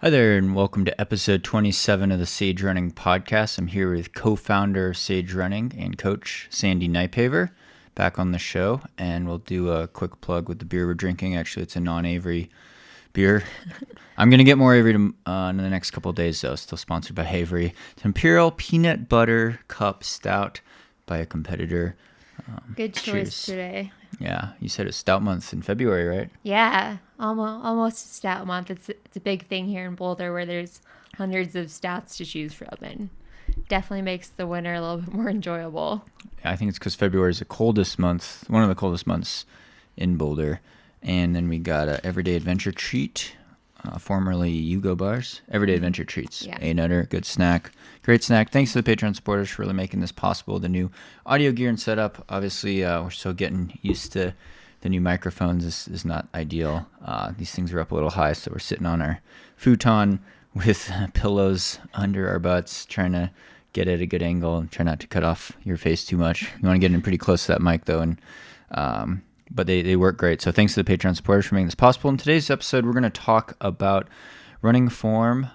Hi there, and welcome to episode 27 of the Sage Running Podcast. I'm here with co-founder of Sage Running and coach Sandy Nightpaver back on the show, and we'll do a quick plug with the beer we're drinking. Actually, it's a non-Avery beer. I'm going to get more Avery in the next couple of days, though. Still sponsored by Avery. It's Imperial Peanut Butter Cup Stout by a competitor. Good choice cheers. today. Yeah, you said it's Stout Month in February, right? Yeah, almost a stout month. It's a big thing here in Boulder where there's hundreds of stouts to choose from, and definitely makes the winter a little bit more enjoyable. I think it's because February is the coldest month, one of the coldest months in Boulder. And then we got Everyday Adventure Treat, formerly Yugo Bars. Everyday Adventure Treats. Yeah. A Nutter, good snack. Great snack. Thanks to the Patreon supporters for really making this possible. The new audio gear and setup. Obviously, we're still getting used to the new microphones. This is not ideal. These things are up a little high, so we're sitting on our futon with pillows under our butts, trying to get at a good angle and try not to cut off your face too much. You want to get in pretty close to that mic, though, and but they work great. So thanks to the Patreon supporters for making this possible. In today's episode, we're going to talk about running form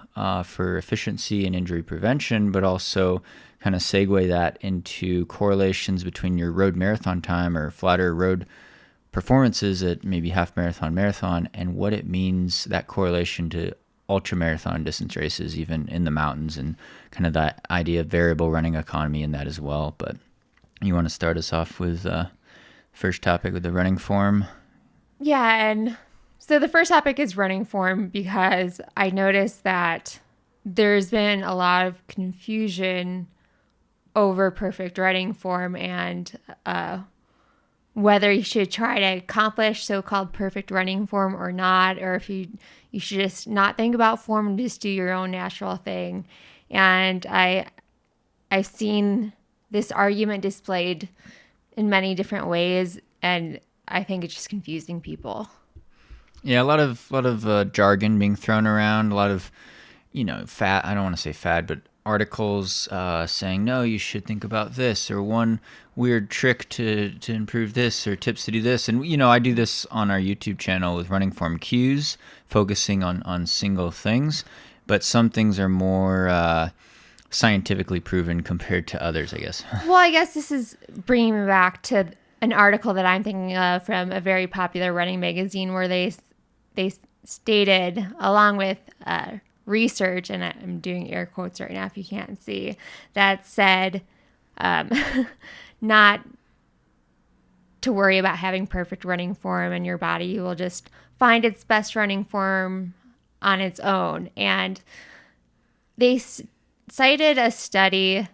for efficiency and injury prevention, but also kind of segue that into correlations between your road marathon time or flatter road performances at maybe half marathon, and what it means, that correlation to ultra marathon distance races, even in the mountains, and kind of that idea of variable running economy in that as well. But you want to start us off with first topic with the running form? Yeah, and so the first topic is running form because I noticed that there's been a lot of confusion over perfect running form and whether you should try to accomplish so-called perfect running form or not, or if you should just not think about form and just do your own natural thing. And I've seen this argument displayed in many different ways, and I think it's just confusing people. Yeah, a lot of jargon being thrown around, a lot of, fad, I don't want to say fad, but articles saying, no, you should think about this, or one weird trick to improve this, or tips to do this. And, I do this on our YouTube channel with running form cues, focusing on single things, but some things are more scientifically proven compared to others, I guess. Well, I guess this is bringing me back to an article that I'm thinking of from a very popular running magazine where they stated, along with research, and I'm doing air quotes right now if you can't see, that said not to worry about having perfect running form in your body. You will just find its best running form on its own. And they cited a study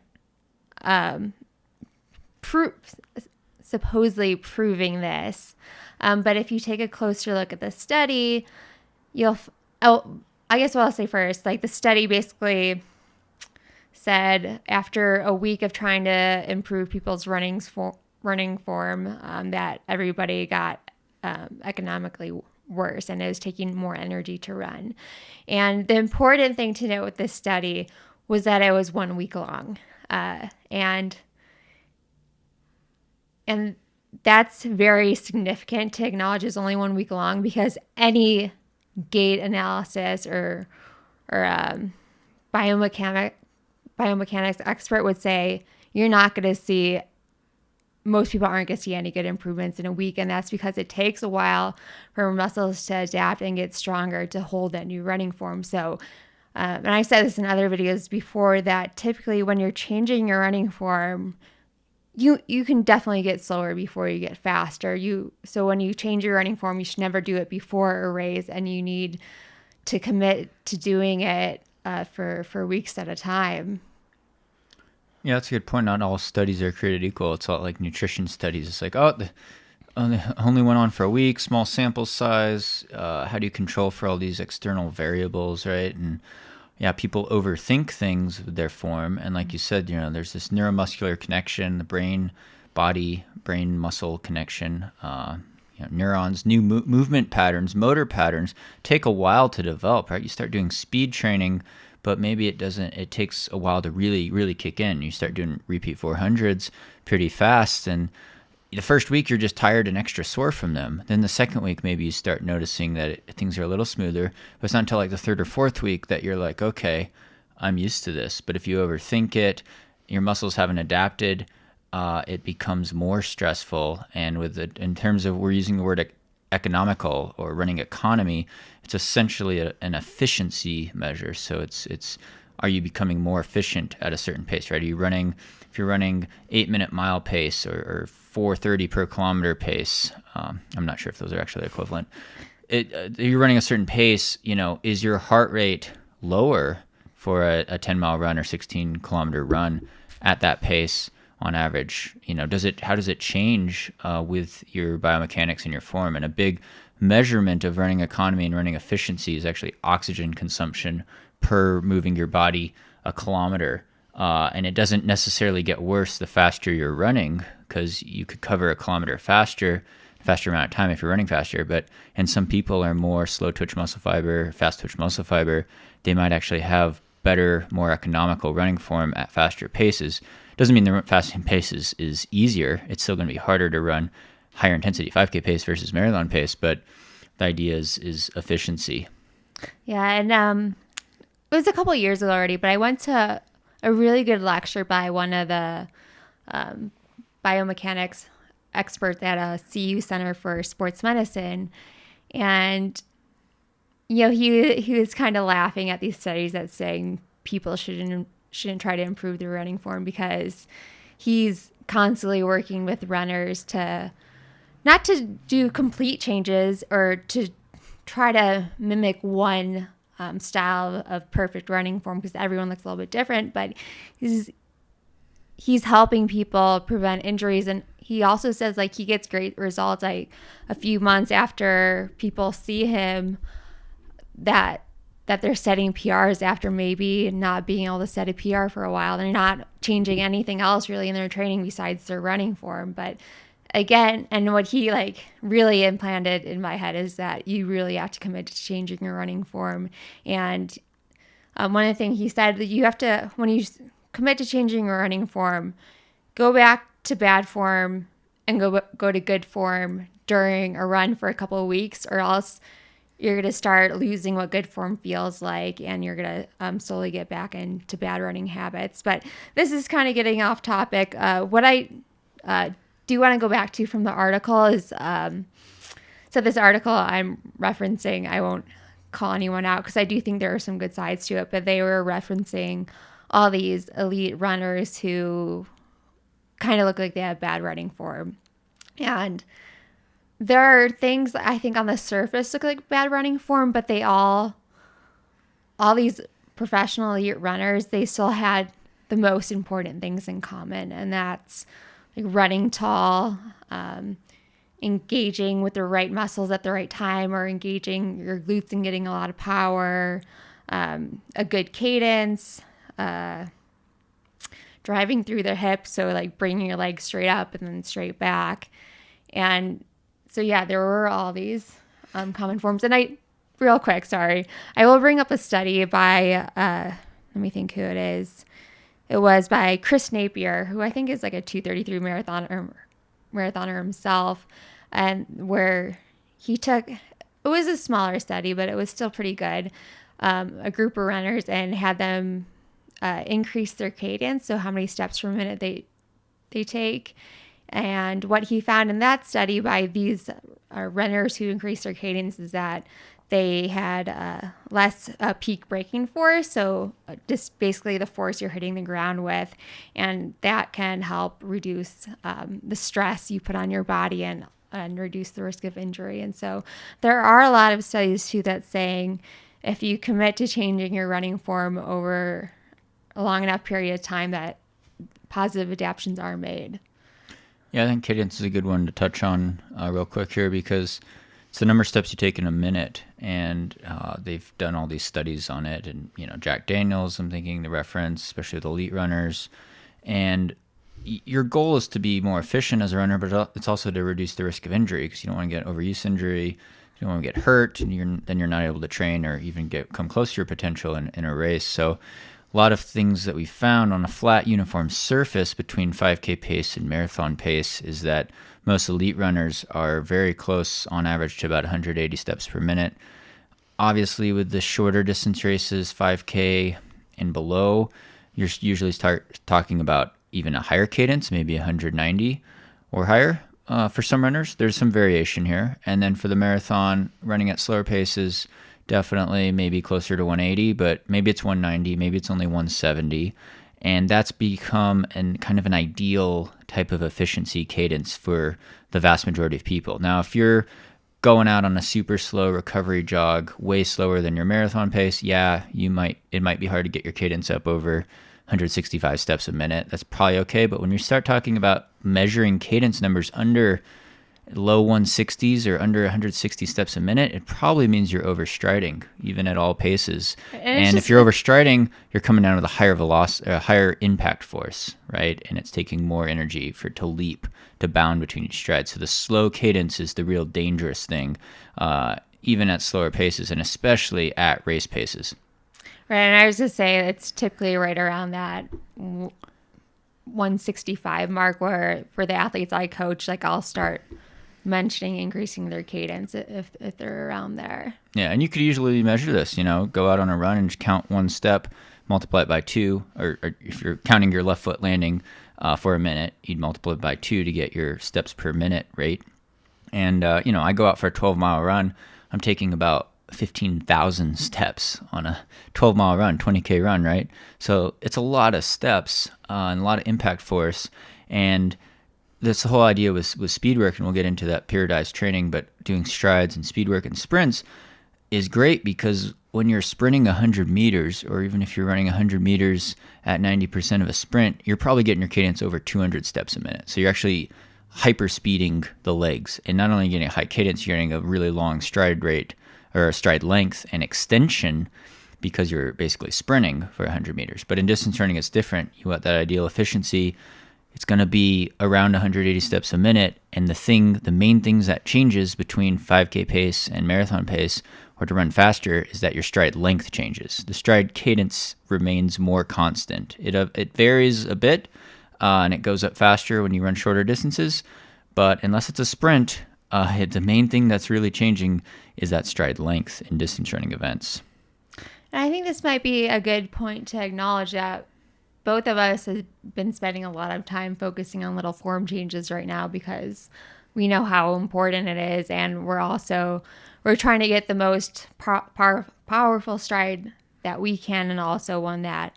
supposedly proving this. But if you take a closer look at the study, I guess what I'll say first, like the study basically said after a week of trying to improve people's running form, that everybody got economically worse and it was taking more energy to run. And the important thing to note with this study was that it was 1 week long. And that's very significant to acknowledge is only 1 week long, because any gait analysis or biomechanics expert would say most people aren't going to see any good improvements in a week. And that's because it takes a while for muscles to adapt and get stronger to hold that new running form. So, and I said this in other videos before, that typically when you're changing your running form, you can definitely get slower before you get faster. So when you change your running form, you should never do it before a race, and you need to commit to doing it for weeks at a time. Yeah, that's a good point. Not all studies are created equal. It's all like nutrition studies. It's like, they only went on for a week, small sample size. How do you control for all these external variables, right? And yeah, people overthink things with their form. And like you said, there's this neuromuscular connection, the brain muscle connection. Neurons, new movement patterns, motor patterns take a while to develop, right? You start doing speed training, but maybe it takes a while to really, really kick in. You start doing repeat 400s pretty fast, and the first week you're just tired and extra sore from them. Then the second week, maybe you start noticing that things are a little smoother. But it's not until like the third or fourth week that you're like, okay, I'm used to this. But if you overthink it, your muscles haven't adapted, it becomes more stressful. And in terms of, we're using the word economical or running economy, it's essentially an efficiency measure. So it's are you becoming more efficient at a certain pace, right? If you're running 8-minute mile pace or 4:30 per kilometer pace, I'm not sure if those are actually equivalent. You're running a certain pace, is your heart rate lower for a 10-mile run or 16-kilometer run at that pace on average? How does it change with your biomechanics and your form? And a big measurement of running economy and running efficiency is actually oxygen consumption per moving your body a kilometer. And it doesn't necessarily get worse the faster you're running, because you could cover a kilometer faster amount of time if you're running faster. And some people are more slow twitch muscle fiber, fast twitch muscle fiber. They might actually have better, more economical running form at faster paces. Doesn't mean the fasting pace is easier. It's still going to be harder to run higher intensity 5K pace versus marathon pace, but the idea is efficiency. Yeah, and it was a couple of years ago already, but I went to a really good lecture by one of the biomechanics experts at a CU Center for Sports Medicine. And, he was kind of laughing at these studies that saying people shouldn't try to improve their running form, because he's constantly working with runners not to do complete changes or to try to mimic one style of perfect running form, because everyone looks a little bit different, but he's helping people prevent injuries. And he also says he gets great results a few months after people see him that they're setting PRs after maybe not being able to set a PR for a while. They're not changing anything else really in their training besides their running form. But again, and what he really implanted in my head is that you really have to commit to changing your running form. And one of the things he said, that you have to, when you commit to changing your running form, go back to bad form and go to good form during a run for a couple of weeks, or else you're going to start losing what good form feels like, and you're going to slowly get back into bad running habits. But this is kind of getting off topic. What I do want to go back to from the article is, so this article I'm referencing, I won't call anyone out because I do think there are some good sides to it, but they were referencing all these elite runners who kind of look like they have bad running form. And there are things I think on the surface look like bad running form, but all these professional elite runners, they still had the most important things in common. And that's running tall, engaging with the right muscles at the right time, or engaging your glutes and getting a lot of power, a good cadence, driving through the hips, so bringing your legs straight up and then straight back. And so yeah, there were all these common forms. And real quick, sorry, I will bring up a study by let me think who it is. It was by Chris Napier, who I think is a 2:33 marathoner himself, and where he took, it was a smaller study, but it was still pretty good, a group of runners, and had them increase their cadence, so how many steps per minute they take. And what he found in that study by these runners who increased their cadence is that they had less peak braking force, so just basically the force you're hitting the ground with, and that can help reduce the stress you put on your body and reduce the risk of injury. And so there are a lot of studies too that's saying if you commit to changing your running form over a long enough period of time, that positive adaptations are made. Yeah, I think cadence is a good one to touch on real quick here, because it's the number of steps you take in a minute, and they've done all these studies on it. And Jack Daniels, I'm thinking the reference, especially with elite runners. And your goal is to be more efficient as a runner, but it's also to reduce the risk of injury, because you don't want to get overuse injury, you don't want to get hurt, and then you're not able to train or even come close to your potential in a race. So a lot of things that we found on a flat uniform surface between 5K pace and marathon pace is that most elite runners are very close on average to about 180 steps per minute. Obviously, with the shorter distance races, 5K and below, you're usually talking about even a higher cadence, maybe 190 or higher. For some runners, there's some variation here. And then for the marathon, running at slower paces, definitely maybe closer to 180, but maybe it's 190, maybe it's only 170. And that's become kind of an ideal type of efficiency cadence for the vast majority of people. Now, if you're going out on a super slow recovery jog, way slower than your marathon pace, it might be hard to get your cadence up over 165 steps a minute. That's probably okay. But when you start talking about measuring cadence numbers under low 160s or under 160 steps a minute, it probably means you're overstriding, even at all paces. And if you're overstriding, you're coming down with a higher velocity, a higher impact force, right? And it's taking more energy to leap, to bound between each stride. So the slow cadence is the real dangerous thing, even at slower paces, and especially at race paces. Right, and I was just saying it's typically right around that 165 mark where for the athletes I coach, like I'll start mentioning increasing their cadence if they're around there. Yeah, and you could usually measure this, go out on a run and just count one step, multiply it by 2, or if you're counting your left foot landing for a minute, you'd multiply it by 2 to get your steps per minute rate. And, I go out for a 12-mile run, I'm taking about 15,000 steps on a 12-mile run, 20K run, right? So it's a lot of steps and a lot of impact force. And that's the whole idea with speed work, and we'll get into that periodized training, but doing strides and speed work and sprints is great because when you're sprinting 100 meters, or even if you're running 100 meters at 90% of a sprint, you're probably getting your cadence over 200 steps a minute. So you're actually hyper speeding the legs, and not only getting a high cadence, you're getting a really long stride rate or stride length and extension because you're basically sprinting for 100 meters. But in distance running, it's different. You want that ideal efficiency. It's going to be around 180 steps a minute. And the main things that changes between 5K pace and marathon pace, or to run faster, is that your stride length changes. The stride cadence remains more constant. It varies a bit, and it goes up faster when you run shorter distances. But unless it's a sprint, the main thing that's really changing is that stride length in distance running events. And I think this might be a good point to acknowledge that both of us have been spending a lot of time focusing on little form changes right now because we know how important it is. And we're trying to get the most powerful stride that we can, and also one that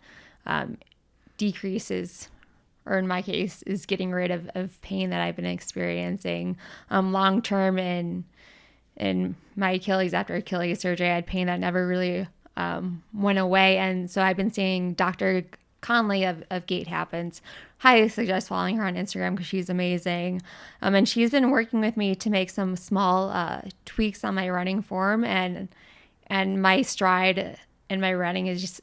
decreases, or in my case, is getting rid of pain that I've been experiencing long term in my Achilles. After Achilles surgery, I had pain that never really went away. And so I've been seeing Dr. Conley of Gait Happens. Highly suggest following her on Instagram because she's amazing. And she's been working with me to make some small tweaks on my running form, and my stride and my running is just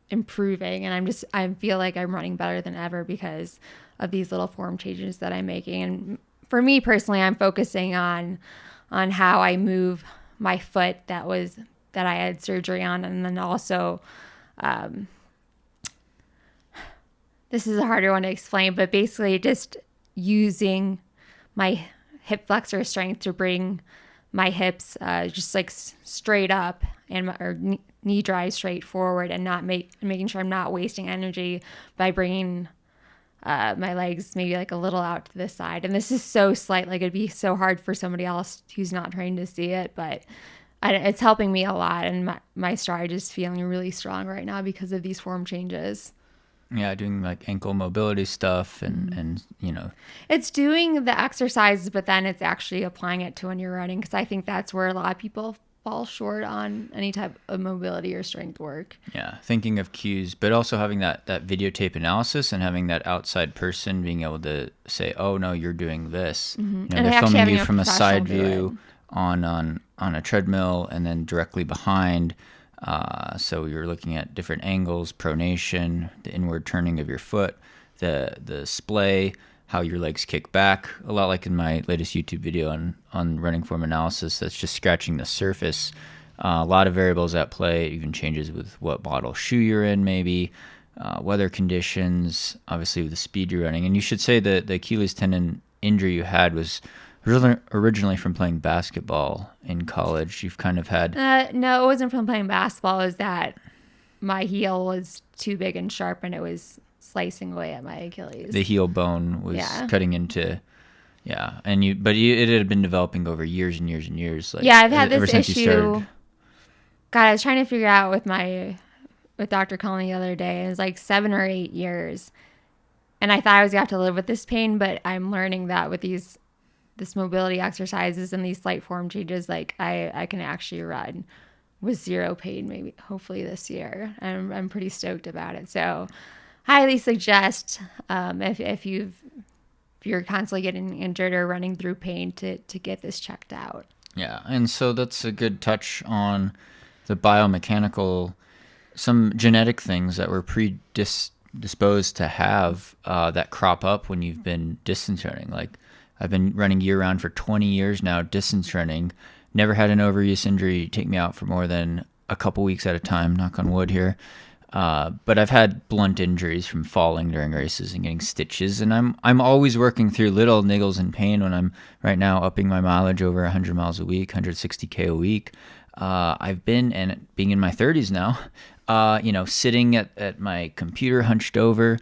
improving. And I feel like I'm running better than ever because of these little form changes that I'm making. And for me personally, I'm focusing on how I move my foot that I had surgery on, and then also this is a harder one to explain, but basically just using my hip flexor strength to bring my hips just like straight up or knee drive straight forward, and not making sure I'm not wasting energy by bringing my legs maybe like a little out to the side. And this is so slight, like it'd be so hard for somebody else who's not trained to see it, but it's helping me a lot. And my stride is feeling really strong right now because of these form changes. Yeah, doing like ankle mobility stuff and It's doing the exercises, but then it's actually applying it to when you're running, because I think that's where a lot of people fall short on any type of mobility or strength work. Yeah, thinking of cues, but also having that videotape analysis and having that outside person being able to say, oh, no, you're doing this. Mm-hmm. They're filming you from a side view on a treadmill and then directly behind. So you're looking at different angles, pronation, the inward turning of your foot, the splay, how your legs kick back, a lot like in my latest YouTube video on running form analysis. That's just scratching the surface. A lot of variables at play. It even changes with what model shoe you're in, maybe. weather conditions, obviously with the speed you're running. And you should say that the Achilles tendon injury you had was originally from playing basketball in college. You've kind of had... No, it wasn't from playing basketball. It was that my heel was too big and sharp, and it was slicing away at my Achilles. The heel bone was cutting into... Yeah, it had been developing over years and years and years. Like, yeah, I've had this ever since issue. You started. God, I was trying to figure out with Dr. Cullen the other day. It was like 7 or 8 years, and I thought I was gonna have to live with this pain. But I'm learning that with this mobility exercises and these slight form changes, like I can actually run with zero pain. Maybe hopefully this year. I'm pretty stoked about it. So, highly suggest if you're constantly getting injured or running through pain to get this checked out. Yeah, and so that's a good touch on the biomechanical, some genetic things that we're predisposed to have that crop up when you've been distance running. Like, I've been running year-round for 20 years now, distance running, never had an overuse injury take me out for more than a couple weeks at a time, knock on wood here. But I've had blunt injuries from falling during races and getting stitches, and I'm always working through little niggles and pain when I'm right now upping my mileage over 100 miles a week, 160K a week. I've been, and being in my 30s now, sitting at my computer hunched over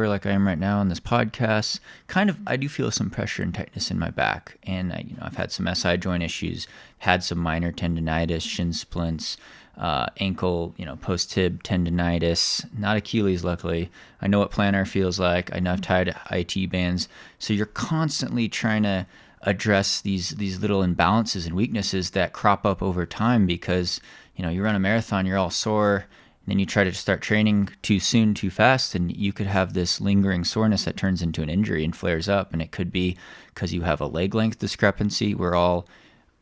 like I am right now on this podcast, I do feel some pressure and tightness in my back. And I've had some SI joint issues, had some minor tendinitis, shin splints, ankle, post-tib tendinitis, not Achilles, luckily. I know what plantar feels like. I know I've tied IT bands. So you're constantly trying to address these little imbalances and weaknesses that crop up over time because, you run a marathon, you're all sore, and then you try to start training too soon, too fast, and you could have this lingering soreness that turns into an injury and flares up. And it could be because you have a leg length discrepancy. We're all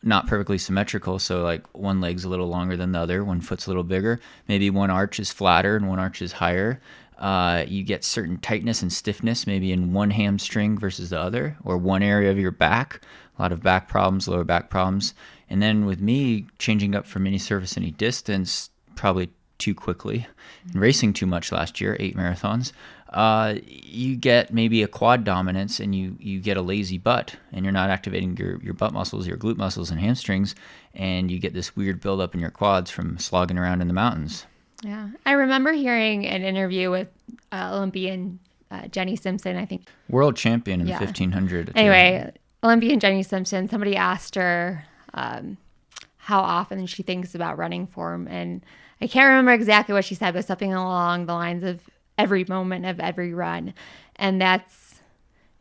not perfectly symmetrical, so like one leg's a little longer than the other, one foot's a little bigger, maybe one arch is flatter and one arch is higher. You get certain tightness and stiffness maybe in one hamstring versus the other, or one area of your back, a lot of back problems, lower back problems. And then with me changing up from any surface, any distance, probably too quickly, and racing too much last year, 8 marathons, you get maybe a quad dominance and you get a lazy butt, and you're not activating your butt muscles, your glute muscles and hamstrings, and you get this weird buildup in your quads from slogging around in the mountains. Yeah. I remember hearing an interview with Olympian Jenny Simpson, I think. World champion in the 1500. Anyway, Olympian Jenny Simpson, somebody asked her how often she thinks about running form, and I can't remember exactly what she said, but something along the lines of every moment of every run. And that's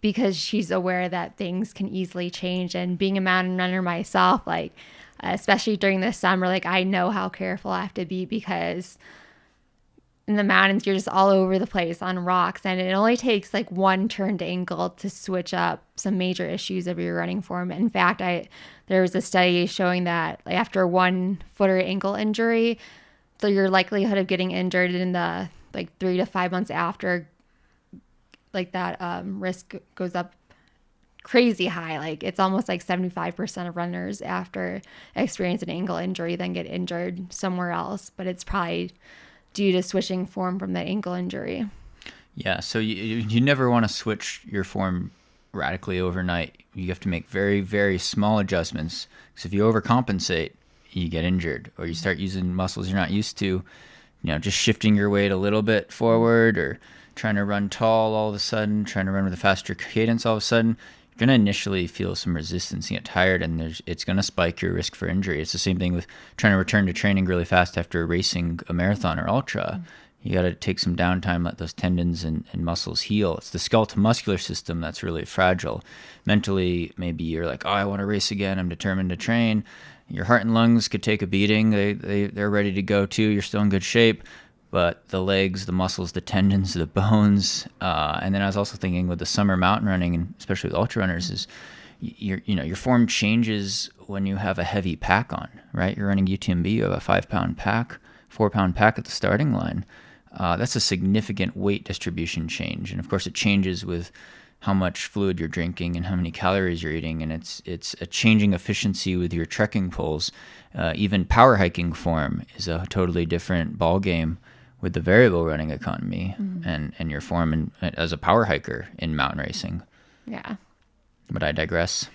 because she's aware that things can easily change. And being a mountain runner myself, like, especially during the summer, like, I know how careful I have to be because in the mountains, you're just all over the place on rocks. And it only takes like one turned ankle to switch up some major issues of your running form. In fact, there was a study showing that after one foot or ankle injury, your likelihood of getting injured in the 3 to 5 months after, like, that risk goes up crazy high. Like, it's almost like 75% of runners after experience an ankle injury then get injured somewhere else, but it's probably due to switching form from the ankle injury. Yeah, so you never want to switch your form radically overnight. You have to make very, very small adjustments, because if you overcompensate, you get injured, or you start using muscles you're not used to, just shifting your weight a little bit forward, or trying to run tall all of a sudden, trying to run with a faster cadence all of a sudden. You're going to initially feel some resistance and get tired, and it's going to spike your risk for injury. It's the same thing with trying to return to training really fast after racing a marathon or ultra. You got to take some downtime, let those tendons and muscles heal. It's the skeletal muscular system that's really fragile. Mentally, maybe you're like, oh, I want to race again. I'm determined to train. Your heart and lungs could take a beating. They're ready to go too. You're still in good shape. But the legs, the muscles, the tendons, the bones, and then I was also thinking with the summer mountain running, and especially with ultra runners, is your form changes when you have a heavy pack on, right? You're running UTMB, you have a 5-pound pack, 4-pound pack at the starting line. That's a significant weight distribution change, and of course it changes with how much fluid you're drinking and how many calories you're eating, and it's a changing efficiency with your trekking poles. Even power hiking form is a totally different ball game with the variable running economy and your form as a power hiker in mountain racing. Yeah. But I digress.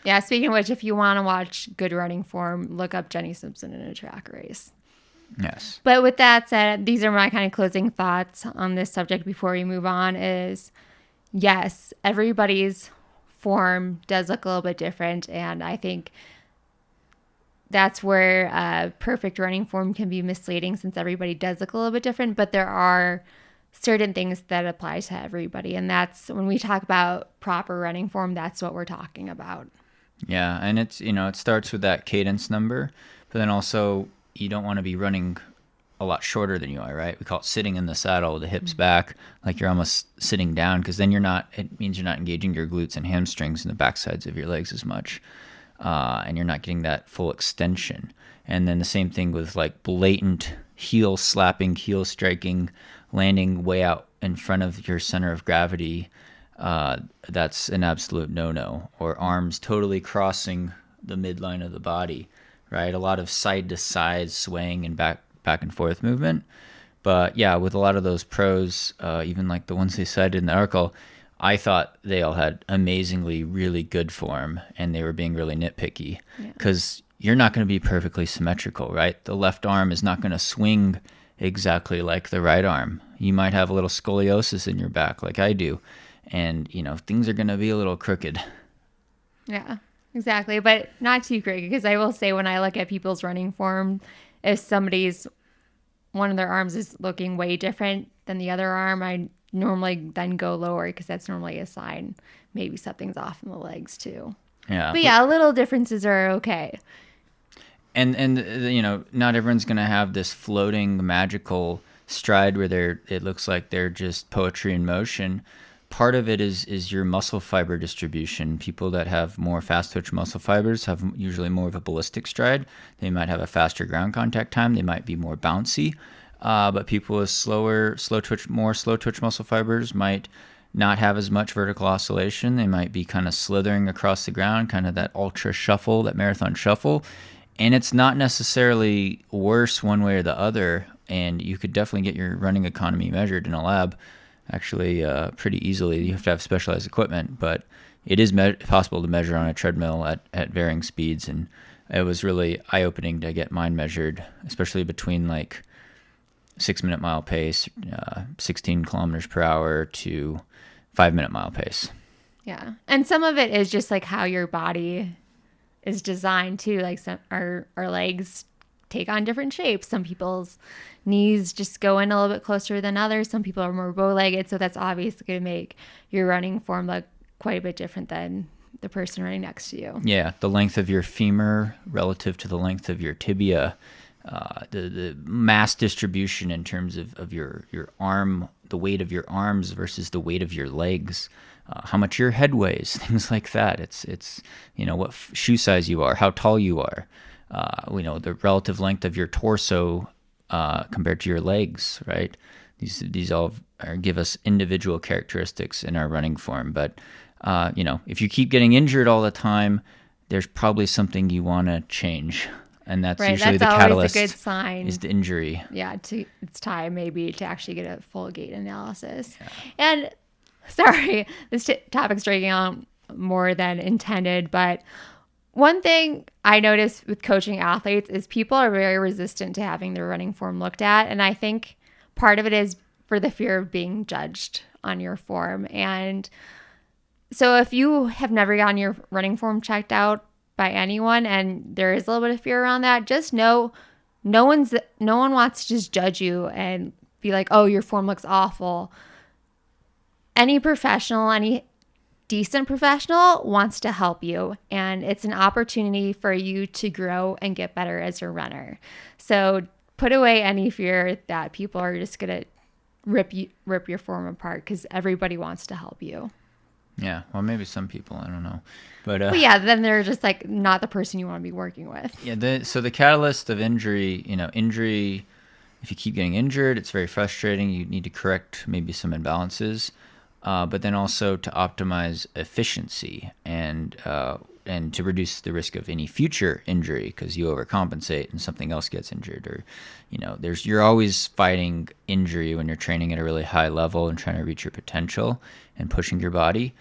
Yeah, speaking of which, if you want to watch good running form, look up Jenny Simpson in a track race. Yes. But with that said, these are my kind of closing thoughts on this subject before we move on is, yes, everybody's form does look a little bit different. And I think that's where perfect running form can be misleading since everybody does look a little bit different. But there are certain things that apply to everybody. And that's when we talk about proper running form, that's what we're talking about. Yeah. And it's, it starts with that cadence number, but then also you don't want to be running a lot shorter than you are, right? We call it sitting in the saddle, the hips back, like you're almost sitting down, because then it means you're not engaging your glutes and hamstrings and the backsides of your legs as much. And you're not getting that full extension. And then the same thing with like blatant heel slapping, heel striking, landing way out in front of your center of gravity. That's an absolute no-no. Or arms totally crossing the midline of the body, right? A lot of side to side swaying and back and forth movement. But yeah, with a lot of those pros, even like the ones they cited in the article, I thought they all had amazingly really good form, and they were being really nitpicky because you're not going to be perfectly symmetrical, right? The left arm is not going to swing exactly like the right arm. You might have a little scoliosis in your back like I do, and things are going to be a little crooked. Yeah, exactly. But not too crooked, because I will say when I look at people's running form, if one of their arms is looking way different than the other arm, I normally then go lower because that's normally a sign maybe something's off in the legs too. Yeah. But yeah, little differences are okay. And not everyone's going to have this floating magical stride where it looks like they're just poetry in motion. Part of it is your muscle fiber distribution. People that have more fast twitch muscle fibers have usually more of a ballistic stride. They might have a faster ground contact time. They might be more bouncy. But people with slow twitch muscle fibers might not have as much vertical oscillation. They might be kind of slithering across the ground, kind of that ultra shuffle, that marathon shuffle. And it's not necessarily worse one way or the other. And you could definitely get your running economy measured in a lab, actually pretty easily. You have to have specialized equipment, but it is possible to measure on a treadmill at varying speeds. And it was really eye-opening to get mine measured, especially between like 6-minute mile pace, 16 kilometers per hour to 5-minute mile pace. Yeah. And some of it is just like how your body is designed too. Like our legs take on different shapes. Some people's knees just go in a little bit closer than others. Some people are more bow-legged. So that's obviously going to make your running form look quite a bit different than the person running next to you. Yeah. The length of your femur relative to the length of your tibia. The mass distribution in terms of your arm, the weight of your arms versus the weight of your legs, how much your head weighs, things like that. It's what shoe size you are, how tall you are, the relative length of your torso compared to your legs, right? These all give us individual characteristics in our running form. But if you keep getting injured all the time, there's probably something you want to change. And that's usually the catalyst. That's a good sign. Is the injury. Yeah, it's time maybe to actually get a full gait analysis. Yeah. And sorry, this topic's dragging on more than intended, but one thing I noticed with coaching athletes is people are very resistant to having their running form looked at. And I think part of it is for the fear of being judged on your form. And so if you have never gotten your running form checked out by anyone and there is a little bit of fear around that, just know no one wants to just judge you and be like, oh, your form looks awful. Any professional, any decent professional wants to help you, and it's an opportunity for you to grow and get better as a runner. So put away any fear that people are just gonna rip your form apart, because everybody wants to help you. Yeah, well, maybe some people, I don't know. But yeah, then they're just like not the person you want to be working with. Yeah, so the catalyst of injury, if you keep getting injured, it's very frustrating. You need to correct maybe some imbalances. but then also to optimize efficiency and to reduce the risk of any future injury because you overcompensate and something else gets injured, or you're always fighting injury when you're training at a really high level and trying to reach your potential and pushing your body.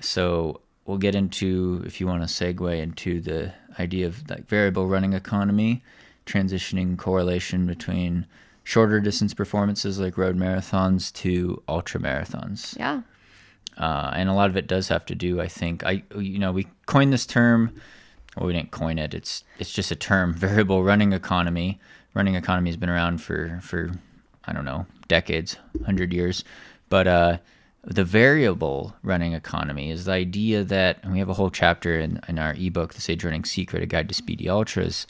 So we'll get into, if you want to segue into the idea of like variable running economy, transitioning correlation between shorter distance performances like road marathons to ultra marathons. Yeah. And a lot of it does have to do, I think, we coined this term. Well, we didn't coin it. It's just a term, variable running economy. Running economy has been around for I don't know, decades, 100 years. But the variable running economy is the idea that, and we have a whole chapter in our ebook, The Sage Running Secret, A Guide to Speedy Ultras,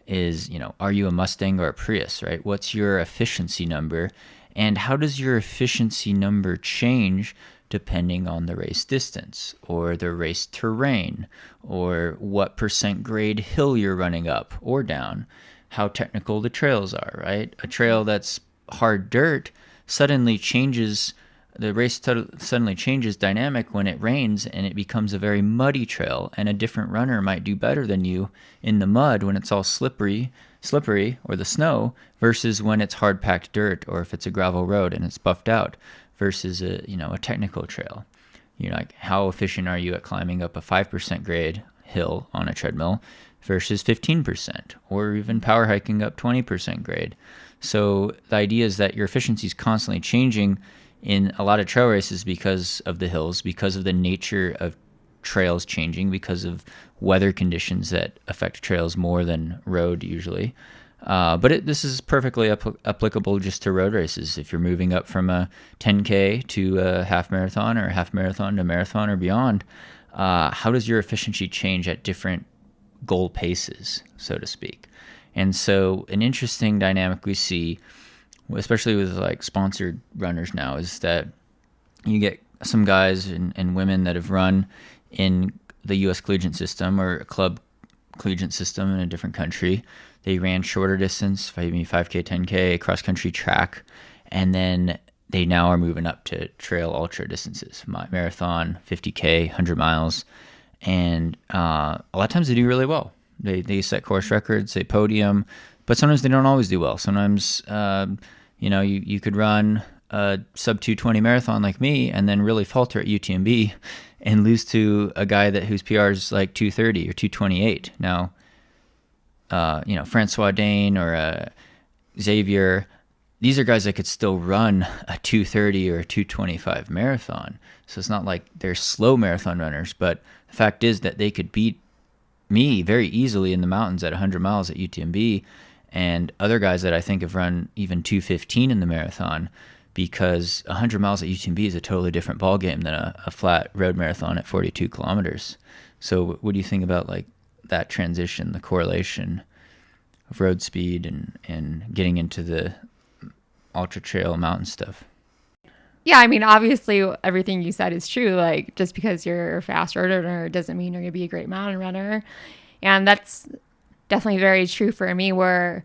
is, are you a Mustang or a Prius, right? What's your efficiency number? And how does your efficiency number change depending on the race distance or the race terrain or what % grade hill you're running up or down, how technical the trails are, right? A trail that's hard dirt suddenly changes, the race suddenly changes dynamic when it rains and it becomes a very muddy trail, and a different runner might do better than you in the mud when it's all slippery or the snow versus when it's hard packed dirt, or if it's a gravel road and it's buffed out versus a technical trail. Like, how efficient are you at climbing up a 5% grade hill on a treadmill versus 15%, or even power hiking up 20% grade? So the idea is that your efficiency is constantly changing in a lot of trail races because of the hills, because of the nature of trails changing, because of weather conditions that affect trails more than road usually. But this is perfectly applicable just to road races. If you're moving up from a 10K to a half marathon, or a half marathon to marathon or beyond, how does your efficiency change at different goal paces, so to speak? And so an interesting dynamic we see, especially with like sponsored runners now, is that you get some guys and women that have run in the U.S. collegiate system or a club collegiate system in a different country. They ran shorter distance, maybe 5K, 10K, cross-country track, and then they now are moving up to trail ultra distances, marathon, 50K, 100 miles, and a lot of times they do really well. They set course records, they podium, but sometimes they don't always do well. Sometimes, you could run a sub 220 marathon like me and then really falter at UTMB and lose to a guy whose PR is like 230 or 228. Now, Francois Dane or Xavier, these are guys that could still run a 230 or a 225 marathon. So it's not like they're slow marathon runners, but the fact is that they could beat me very easily in the mountains at 100 miles at UTMB, and other guys that I think have run even 215 in the marathon, because 100 miles at UTMB is a totally different ballgame than a flat road marathon at 42 kilometers. So what do you think about like that transition, the correlation of road speed and getting into the ultra trail mountain stuff? Yeah, I mean, obviously everything you said is true. Like, just because you're a fast road runner doesn't mean you're going to be a great mountain runner. And that's definitely very true for me, where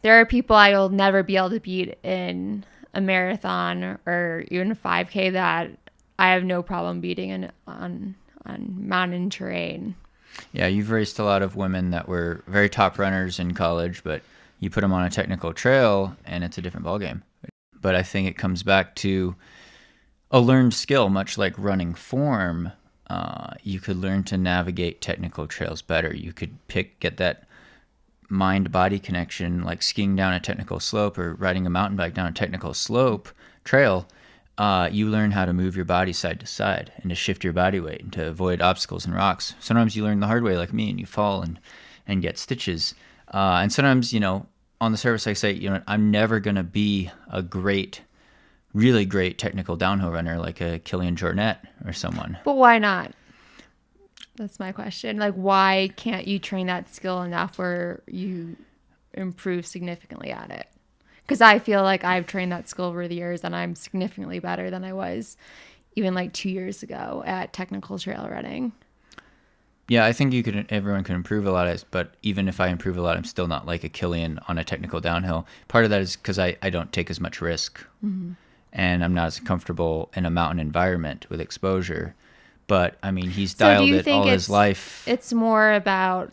there are people I will never be able to beat in a marathon or even a 5K that I have no problem beating on mountain terrain. Yeah, you've raced a lot of women that were very top runners in college, but you put them on a technical trail and it's a different ballgame. But I think it comes back to a learned skill, much like running form. You could learn to navigate technical trails better. You could get that mind-body connection, like skiing down a technical slope or riding a mountain bike down a technical slope trail. You learn how to move your body side to side and to shift your body weight and to avoid obstacles and rocks. Sometimes you learn the hard way like me and you fall and get stitches. And sometimes, on the surface I say, I'm never going to be a really great technical downhill runner like a Kilian Jornet or someone. But why not? That's my question. Like, why can't you train that skill enough where you improve significantly at it? Because I feel like I've trained that skill over the years and I'm significantly better than I was even like 2 years ago at technical trail running. Yeah, I think everyone can improve a lot, but even if I improve a lot, I'm still not like a Kilian on a technical downhill. Part of that is because I don't take as much risk. Mm-hmm. and I'm not as comfortable in a mountain environment with exposure. But I mean, he's So do dialed you it all think his life. it's more about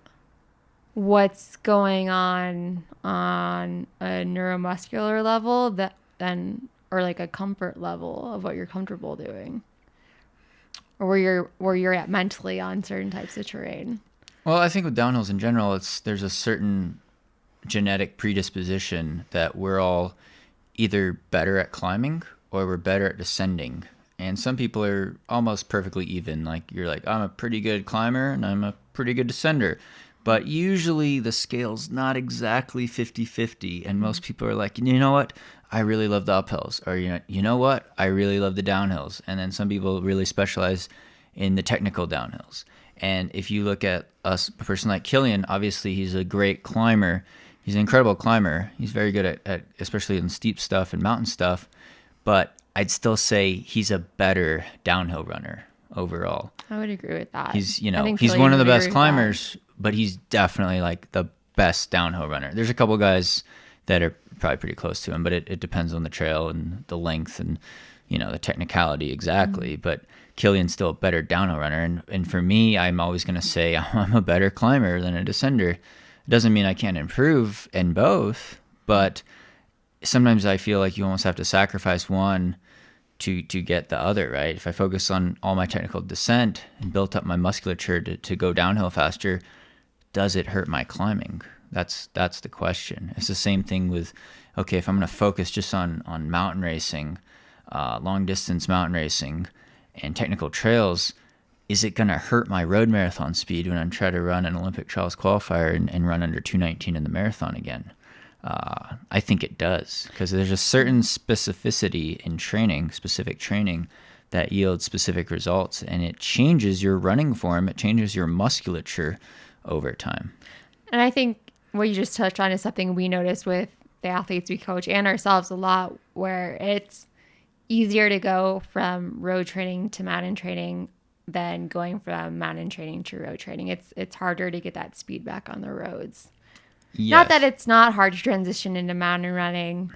what's going on a neuromuscular level or like a comfort level of what you're comfortable doing, or where you're at mentally on certain types of terrain? Well, I think with downhills in general, there's a certain genetic predisposition that we're all either better at climbing or we're better at descending. And some people are almost perfectly even. Like you're like, I'm a pretty good climber and I'm a pretty good descender. But usually the scale's not exactly 50-50. And most people are like, you know what? I really love the uphills. Or, you know what? I really love the downhills. And then some people really specialize in the technical downhills. And if you look at a person like Killian, obviously he's a great climber. He's an incredible climber. He's very good at especially in steep stuff and mountain stuff. But I'd still say he's a better downhill runner overall. I would agree with that. He's Killian one of the would best agree with climbers, but he's definitely like the best downhill runner. There's a couple guys that are probably pretty close to him, but it depends on the trail and the length and the technicality exactly. Mm-hmm. But Killian's still a better downhill runner, and for me, I'm always going to say I'm a better climber than a descender. It doesn't mean I can't improve in both, but sometimes I feel like you almost have to sacrifice one to get the other, right? If I focus on all my technical descent and built up my musculature to go downhill faster, does it hurt my climbing? That's the question. It's the same thing with, okay, if I'm going to focus just on mountain racing, long distance mountain racing, and technical trails, is it going to hurt my road marathon speed when I'm trying to run an Olympic trials qualifier and run under 2:19 in the marathon again? I think it does, because there's a certain specificity in training, specific training, that yields specific results, and it changes your running form, it changes your musculature over time. And I think what you just touched on is something we notice with the athletes we coach and ourselves a lot, where it's easier to go from road training to mountain training than going from mountain training to road training. It's harder to get that speed back on the roads. Yes. Not that it's not hard to transition into mountain running,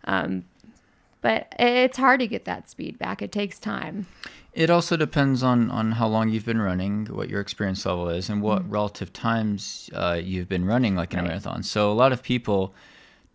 but it's hard to get that speed back. It takes time. It also depends on how long you've been running, what your experience level is, and what relative times you've been running, like in a marathon. So a lot of people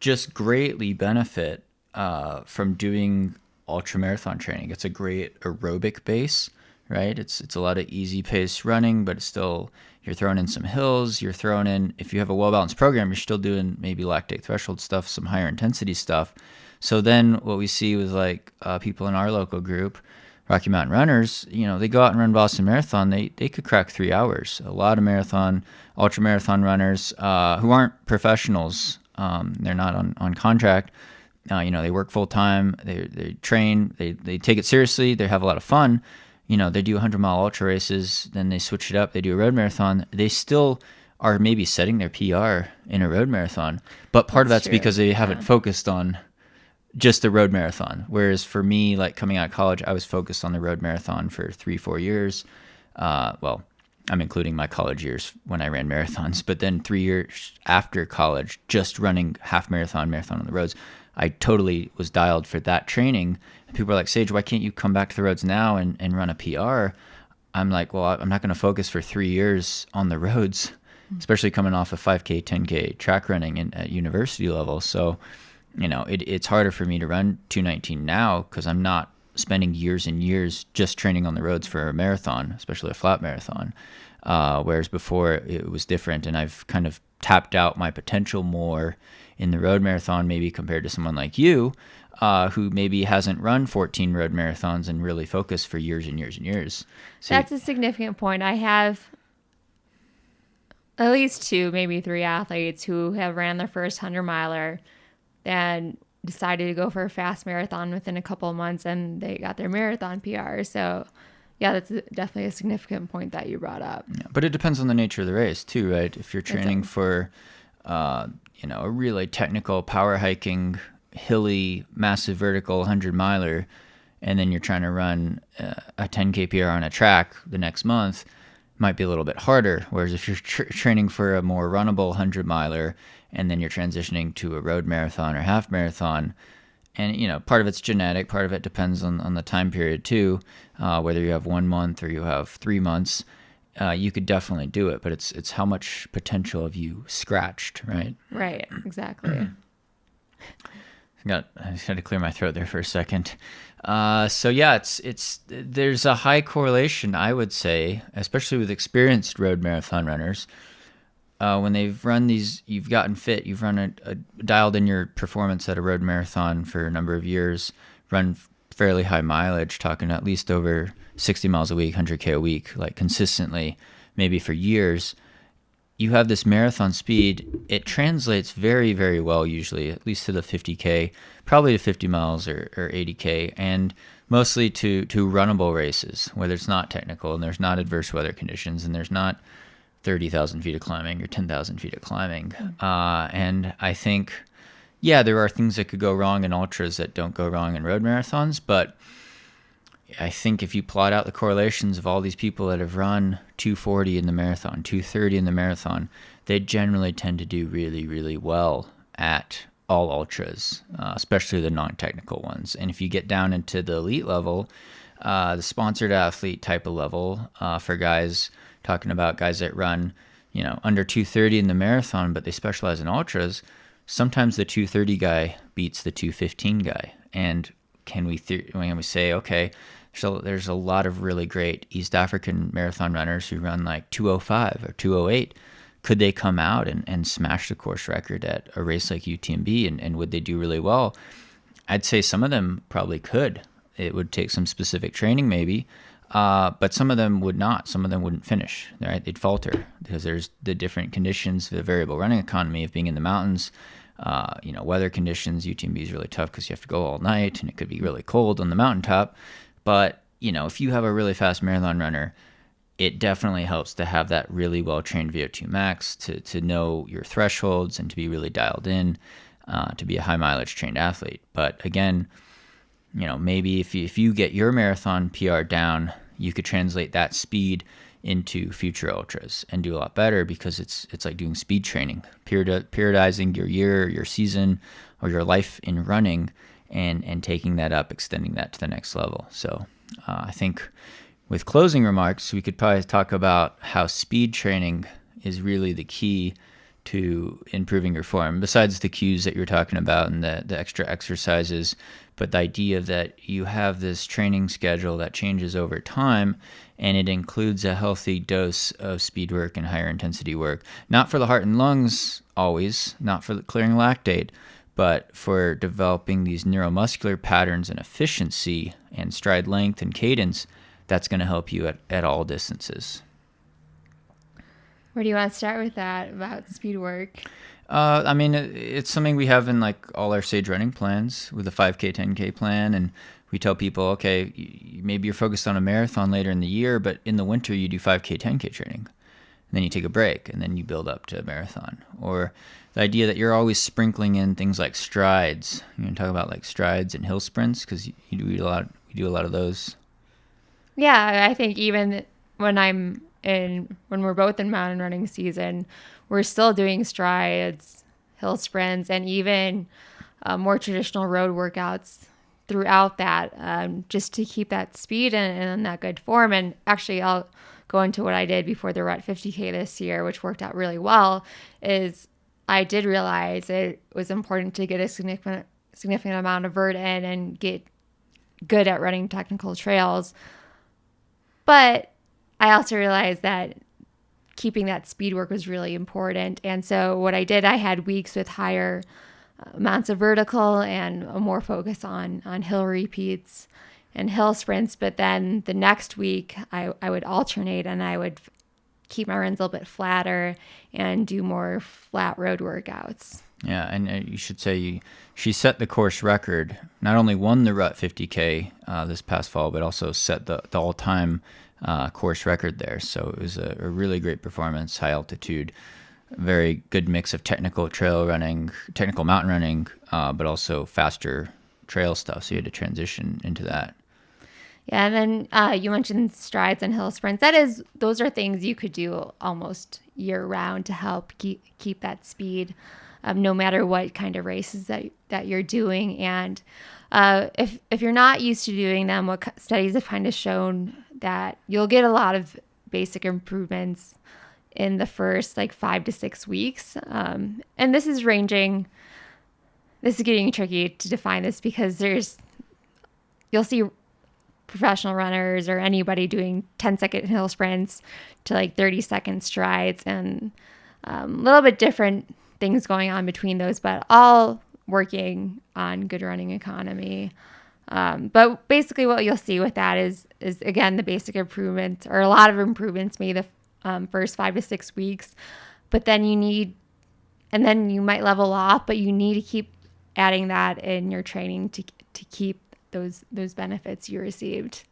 just greatly benefit from doing ultramarathon training. It's a great aerobic base, right? It's a lot of easy pace running, but it's still, you're throwing in some hills, you're throwing in, if you have a well-balanced program, you're still doing maybe lactate threshold stuff, some higher intensity stuff. So then what we see with like people in our local group, Rocky Mountain Runners, they go out and run Boston Marathon, they could crack 3 hours. A lot of ultramarathon runners who aren't professionals, they're not on contract, they work full time, they train, they take it seriously, they have a lot of fun. They do 100-mile ultra races, then they switch it up, they do a road marathon. They still are maybe setting their PR in a road marathon, but part of that's because they haven't focused on just the road marathon. Whereas for me, like coming out of college, I was focused on the road marathon for 3-4 years. Well, I'm including my college years when I ran marathons, but then 3 years after college, just running half marathon on the roads, I totally was dialed for that training. And people are like, Sage, why can't you come back to the roads now and run a PR? I'm like, well, I'm not going to focus for 3 years on the roads, especially coming off of 5K, 10K track running at university level. So, it's harder for me to run 2:19 now because I'm not spending years and years just training on the roads for a marathon, especially a flat marathon. Whereas before it was different, and I've kind of tapped out my potential more in the road marathon, maybe compared to someone like you, who maybe hasn't run 14 road marathons and really focused for years and years and years. So that's a significant point. I have at least 2, maybe 3 athletes who have ran their first 100-miler and decided to go for a fast marathon within a couple of months, and they got their marathon PR. So yeah, that's definitely a significant point that you brought up. Yeah, but it depends on the nature of the race too, right? If you're training for, a really technical power hiking, hilly, massive vertical 100-miler, and then you're trying to run a 10K PR on a track the next month, might be a little bit harder. Whereas if you're training for a more runnable 100-miler, and then you're transitioning to a road marathon or half marathon, And, part of it's genetic, part of it depends on the time period too, whether you have 1 month or you have 3 months. You could definitely do it, but it's how much potential have you scratched, right? Right, exactly. I just had to clear my throat there for a second. So yeah, there's a high correlation, I would say, especially with experienced road marathon runners. When they've run these, you've gotten fit, you've run dialed in your performance at a road marathon for a number of years, run fairly high mileage, talking at least over 60 miles a week, 100K a week, like consistently, maybe for years. You have this marathon speed. It translates very, very well, usually, at least to the 50K, probably to 50 miles or 80K, and mostly to runnable races where there's not technical and there's not adverse weather conditions and there's not 30,000 feet of climbing or 10,000 feet of climbing. And I think, yeah, there are things that could go wrong in ultras that don't go wrong in road marathons, but I think if you plot out the correlations of all these people that have run 240 in the marathon, 230 in the marathon, they generally tend to do really, really well at all ultras, especially the non-technical ones. And if you get down into the elite level, the sponsored athlete type of level, for guys, talking about guys that run, under 230 in the marathon, but they specialize in ultras, sometimes the 230 guy beats the 215 guy. And can we say, okay, so there's a lot of really great East African marathon runners who run like 205 or 208. Could they come out and smash the course record at a race like UTMB, and would they do really well? I'd say some of them probably could. It would take some specific training maybe, but some of them would not. Some of them wouldn't finish, right? They'd falter because there's the different conditions, the variable running economy of being in the mountains, weather conditions. UTMB is really tough because you have to go all night and it could be really cold on the mountaintop. But, if you have a really fast marathon runner, it definitely helps to have that really well-trained VO2 max, to know your thresholds and to be really dialed in, to be a high mileage trained athlete. But again, maybe if you get your marathon PR down, you could translate that speed into future ultras and do a lot better, because it's like doing speed training, periodizing your year, your season, or your life in running, and taking that up, extending that to the next level. So I think with closing remarks, we could probably talk about how speed training is really the key to improving your form, besides the cues that you're talking about and the extra exercises. But the idea that you have this training schedule that changes over time, and it includes a healthy dose of speed work and higher intensity work, not for the heart and lungs always, not for clearing lactate, but for developing these neuromuscular patterns and efficiency and stride length and cadence. That's going to help you at all distances. Where do you want to start with that about speed work? It's something we have in like all our Sage running plans with the 5K, 10K plan. And we tell people, okay, maybe you're focused on a marathon later in the year, but in the winter you do 5K, 10K training. And then you take a break and then you build up to a marathon. Or the idea that you're always sprinkling in things like strides. You can talk about like strides and hill sprints, because we do a lot of those. Yeah, I think even when we're both in mountain running season, we're still doing strides, hill sprints, and even more traditional road workouts throughout that, just to keep that speed and that good form. And actually, I'll go into what I did before the Rut 50K this year, which worked out really well, is I did realize it was important to get a significant amount of vert in and get good at running technical trails. But I also realized that keeping that speed work was really important. And so what I did, I had weeks with higher amounts of vertical and a more focus on hill repeats and hill sprints. But then the next week I would alternate, and I would keep my runs a little bit flatter and do more flat road workouts. Yeah, and you should say she set the course record, not only won the Rut 50K this past fall, but also set the all-time course record there. So it was a really great performance, high altitude, very good mix of technical trail running, technical mountain running, but also faster trail stuff. So you had to transition into that. Yeah, and then you mentioned strides and hill sprints. Those are things you could do almost year round to help keep that speed. no matter what kind of races that you're doing. And if you're not used to doing them, what studies have kind of shown that you'll get a lot of basic improvements in the first like 5 to 6 weeks. And this is getting tricky to define this because you'll see professional runners or anybody doing 10-second hill sprints to like 30-second strides, and a little bit different things going on between those, but all working on good running economy. But basically what you'll see with that is again, the basic improvements, or a lot of improvements made the first 5 to 6 weeks, but then you might level off, but you need to keep adding that in your training to keep those benefits you received.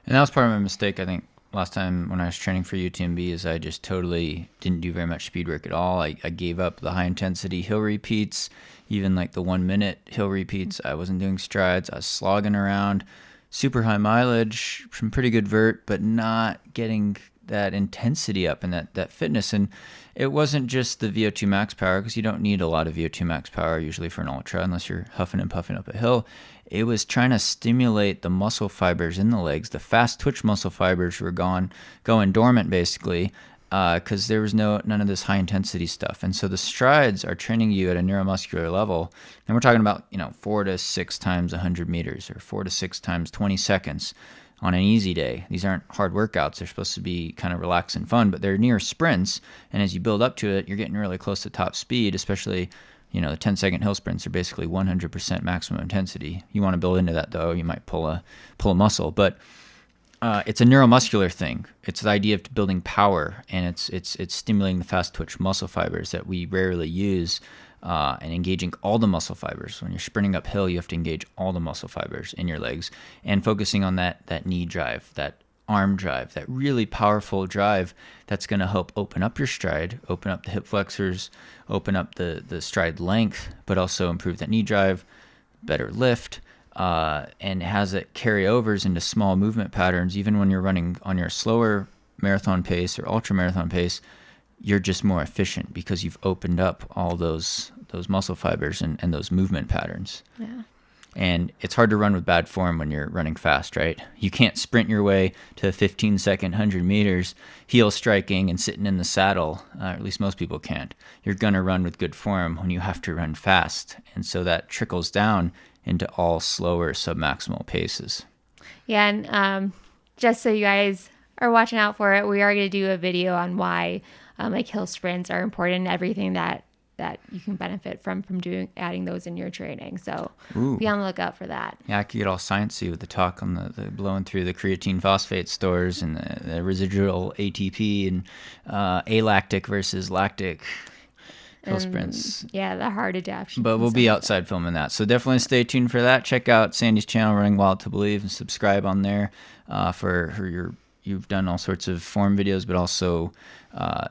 And that was part of my mistake, I think, last time when I was training for UTMB, is I just totally didn't do very much speed work at all. I gave up the high intensity hill repeats, even like the 1 minute hill repeats. I wasn't doing strides. I was slogging around, super high mileage, some pretty good vert, but not getting that intensity up and that fitness. And it wasn't just the VO2 max power, because you don't need a lot of VO2 max power usually for an ultra unless you're huffing and puffing up a hill. It was trying to stimulate the muscle fibers in the legs. The fast twitch muscle fibers were going dormant basically, because there was none of this high intensity stuff. And so the strides are training you at a neuromuscular level, and we're talking about 4 to 6 times 100 meters or 4 to 6 times 20 seconds on an easy day. These aren't hard workouts. They're supposed to be kind of relaxed and fun, but they're near sprints. And as you build up to it, you're getting really close to top speed, especially, the 10-second hill sprints are basically 100% maximum intensity. You want to build into that though. You might pull a muscle, but it's a neuromuscular thing. It's the idea of building power, and it's stimulating the fast twitch muscle fibers that we rarely use, and engaging all the muscle fibers. When you're sprinting uphill, you have to engage all the muscle fibers in your legs, and focusing on that knee drive, that arm drive, that really powerful drive that's going to help open up your stride, open up the hip flexors, open up the stride length, but also improve that knee drive, better lift, and has it carry overs into small movement patterns. Even when you're running on your slower marathon pace or ultra marathon pace, you're just more efficient because you've opened up all those muscle fibers and those movement patterns. Yeah. And it's hard to run with bad form when you're running fast, right? You can't sprint your way to 15-second 100 meters, heel striking and sitting in the saddle. At least most people can't. You're going to run with good form when you have to run fast. And so that trickles down into all slower submaximal paces. Yeah, and just so you guys are watching out for it, we are going to do a video on why like hill sprints are important and everything that you can benefit from adding those in your training. So be on the lookout for that. Yeah, I could get all sciencey with the talk on the blowing through the creatine phosphate stores and the residual ATP and alactic versus lactic hill sprints. Yeah, the hard adaptation. But we'll be outside filming that. So definitely stay tuned for that. Check out Sandy's channel, Running Wild to Believe, and subscribe on there for you've done all sorts of form videos, but also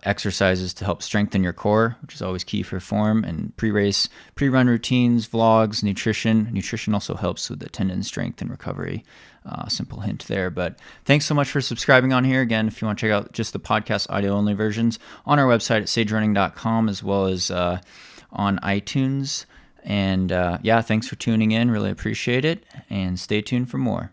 exercises to help strengthen your core, which is always key for form, and pre-race, pre-run routines, vlogs, nutrition. Nutrition also helps with the tendon strength and recovery. Simple hint there. But thanks so much for subscribing on here. Again, if you want to check out just the podcast audio-only versions on our website at sagerunning.com, as well as on iTunes. And thanks for tuning in. Really appreciate it. And stay tuned for more.